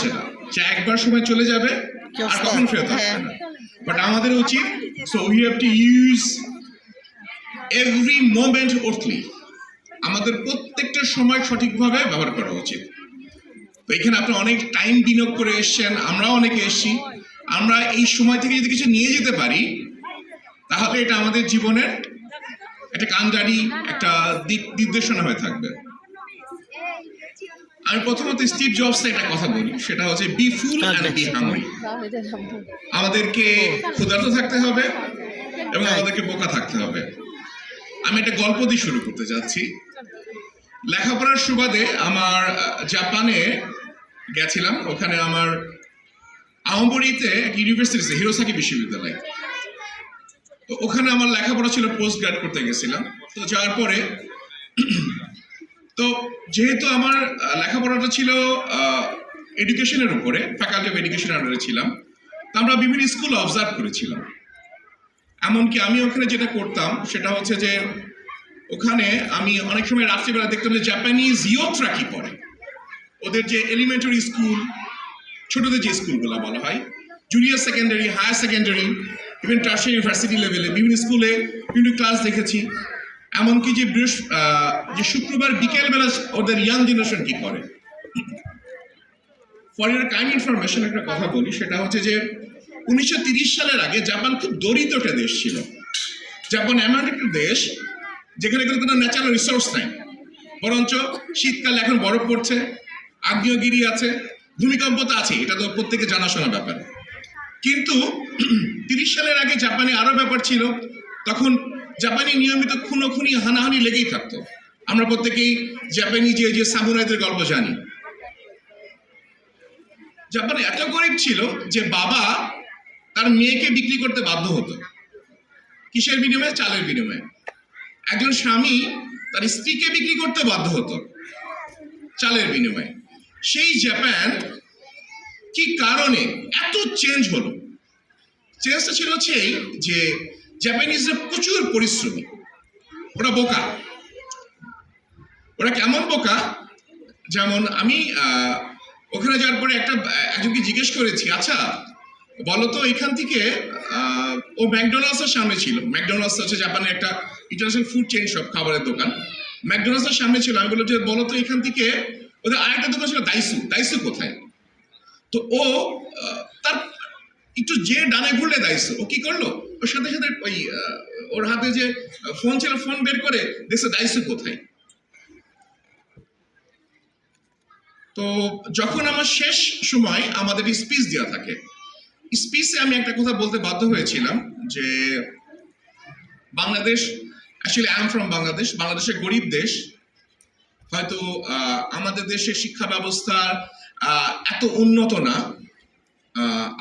হচ্ছে না যে একবার সময় চলে যাবে আর কখন ফেরত আসবে না, বাট আমাদের উচিত so we have to use every moment earthly, আমাদের প্রত্যেকটা সময় সঠিকভাবে ব্যবহার করা উচিত। তো এখানে আপনি অনেক টাইম বিনিয়োগ করে এসছেন, আমরাও অনেকে এসছি, আমরা এই সময় থেকে যদি কিছু নিয়ে যেতে পারি তাহলে এটা আমাদের জীবনের একটা কান্ডারি একটা দিক নির্দেশনা হয়ে থাকবে। আমি প্রথমত স্টিভ জবস একটা কথা বলি, সেটা হচ্ছে be full and be hungry. আমাদেরকে ক্ষুধার্ত থাকতে হবে এবং আমাদেরকে বোকা থাকতে হবে। আমি একটা গল্প দিয়ে শুরু করতে যাচ্ছি। লেখাপড়ার সুবাদে আমার জাপানে গেছিলাম, ওখানে আমার আওমবরিতে এক ইউনিভার্সিটি আছে, হিরোসাকি বিশ্ববিদ্যালয়। তো ওখানে আমার লেখাপড়া ছিল, পোস্ট গ্রাড করতে গেছিলাম। তো যাওয়ার পরে তো যেহেতু আমার লেখাপড়াটা ছিল এডুকেশনের উপরে, ফ্যাকাল্টি অফ এডুকেশনের আন্ডারে ছিলাম, তো আমরা বিভিন্ন স্কুল অবজার্ভ করেছিলাম। এমনকি আমি ওখানে যেটা করতাম সেটা হচ্ছে যে ওখানে আমি অনেক সময় রাত্রিবেলা দেখতাম যে জাপানিজ ইয়থরা কি করে, ওদের যে এলিমেন্টারি স্কুল, ছোটদের যে স্কুলগুলো বলা হয়, junior secondary, higher secondary, even tertiary university লেভেলে বিভিন্ন স্কুলে বিভিন্ন ক্লাস দেখেছি। এমনকি যে যে শুক্রবার বিকেলবেলা ওদের ইয়াং জেনারেশন কি করে। ফর ইউর কাইন্ড ইনফরমেশন একটা কথা বলি, সেটা হচ্ছে যে 1930 সালের আগে জাপান খুব দরিদ্র একটা দেশ ছিল। জাপান এমন একটা দেশ যেখানে কোনো ন্যাচারাল রিসোর্স নাই, বরঞ্চ শীতকালে এখন বরফ পড়ছে, আগ্নেয়গিরি আছে, ভূমিকম্প তো আছে, এটা তো প্রত্যেকে জানাশোনা ব্যাপার। কিন্তু 30 সালের আগে জাপানে আরো ব্যাপার ছিল, তখন জাপানি নিয়মিত খুনোখুনি হানাহানি লেগেই থাকতো। আমরা প্রত্যেকেই জাপানি যে সামুরাইদের গল্প জানি। জাপান এত গরিব ছিল যে বাবা তার মেয়েকে বিক্রি করতে বাধ্য হতো। কিসের বিনিময়ে? চালের বিনিময়ে। একজন স্বামী তার স্ত্রীকে বিক্রি করতে বাধ্য হতো চালের বিনিময়ে। সেই জাপান কি কারণে এত চেঞ্জ হলো? চেঞ্জটা ছিল সেই যে জাপানিজরা প্রচুর পরিশ্রমী, ওরা বোকা। ওরা কেমন বোকা? যেমন আমি ওখানে যাওয়ার পরে একজনকে জিজ্ঞেস করেছি, আচ্ছা বলতো এখান থেকে ও ম্যাকডোনাল্ডসের সামনে ছিল। ম্যাকডোনাল্ডস হচ্ছে জাপানের একটা ইন্টারন্যাশনাল ফুড চেইন, সব খাবারের দোকান। ম্যাকডোনাল্ডসের সামনে ছিল। আমি বললাম যে বলতো এখান থেকে ওদের আরেকটা দোকান ছিল দাইসু। দাইসু কোথায়? তো ও তার একটু যে ডানে ঘুরলে দাইসু, ও কি করলো, ওর সাথে সাথে ওই ওর হাতে যে ফোন ছিল ফোন বের করে দেখছে দাইসু কোথায়। তো যখন আমার শেষ সময় আমাদের স্পিচ দেওয়া থাকে, স্পিচে আমি একটা কথা বলতে বাধ্য হয়েছিলাম যে Bangladesh, actually I am from Bangladesh, বাংলাদেশের গরিব দেশ, হয়তো আমাদের দেশের শিক্ষা ব্যবস্থা এত উন্নত না,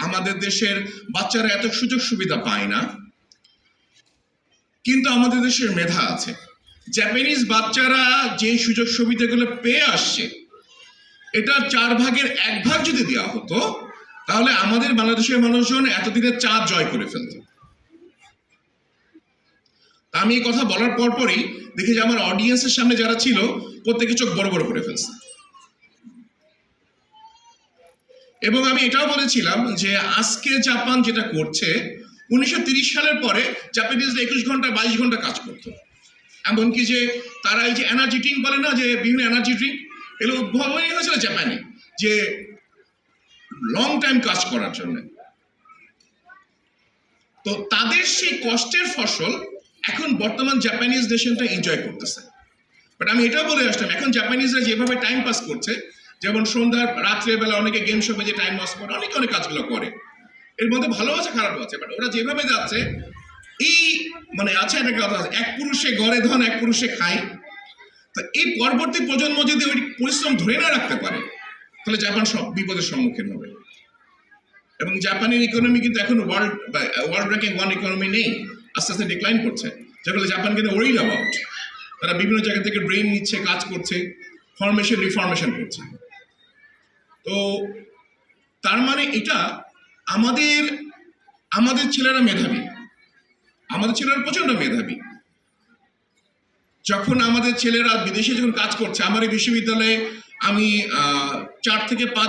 আমাদের দেশের বাচ্চারা এত সুযোগ সুবিধা পায় না, কিন্তু আমাদের দেশের মেধা আছে। জাপানিজ বাচ্চারা যে সুযোগ সুবিধাগুলো পেয়ে আসছে, এটা 4 ভাগের 1 ভাগ যদি দেওয়া হতো তাহলে আমাদের বাংলাদেশের মানুষজন এতদিনের চাঁদ জয় করে ফেলত। আমি এই কথা বলার পরপরই দেখি যে আমার অডিয়েন্সের সামনে যারা ছিল প্রত্যেকে চোখ বড় বড় করে ফেলছে। এবং আমি এটাও বলেছিলাম যে আজকে জাপান যেটা করছে, 1930 সালের পরে জাপানিজরা 21 ঘন্টা 22 ঘন্টা কাজ করতো। এমনকি যে তারা এই যে এনার্জি ড্রিঙ্ক বলে না, যে বিভিন্ন এনার্জি ড্রিঙ্ক, এগুলো উদ্ভাবনই হয়েছিল জাপানে, যে লং টাইম কাজ করার জন্য। তো তাদের সেই কষ্টের ফসল এখন বর্তমান জাপানিজ নেশনটা এনজয় করতেছে। বাট আমি এটাও বলে আসলাম, এখন জাপানিজরা যেভাবে টাইম পাস করছে, যেমন সন্ধ্যার রাত্রেবেলা অনেকে গেম শপে যে টাইম পাস করে, অনেকে অনেক কাজগুলো করে, এর মধ্যে ভালো আছে খারাপও আছে, বাট ওরা যেভাবে যাচ্ছে, এই মানে আছে একটা কথা আছে, এক পুরুষে গড়ে ধন এক পুরুষে খায়। তো এই পরবর্তী প্রজন্ম যদি ওই পরিশ্রম ধরে না রাখতে পারে তাহলে জাপান সব বিপদের সম্মুখীন হবে। এবং জাপানের ইকোনমি কিন্তু এখন ওয়ার্ল্ড র্যাঙ্কিং 1 ইকোনমি নেই, আস্তে আস্তে ডিক্লাইন করছে, যেগুলো জাপান কিন্তু ওয়ারিড অ্যাবাউট। তারা বিভিন্ন জায়গা থেকে ব্রেইন নিচ্ছে, কাজ করছে, ফরমেশন রিফরমেশন করছে। তো তার মানে এটা আমাদের ছেলেরা মেধাবী, আমাদের ছেলেরা প্রচন্ড মেধাবী। যখন আমাদের ছেলেরা বিদেশে যখন কাজ করছে, আমার এই বিশ্ববিদ্যালয়ে আমি 4 থেকে 5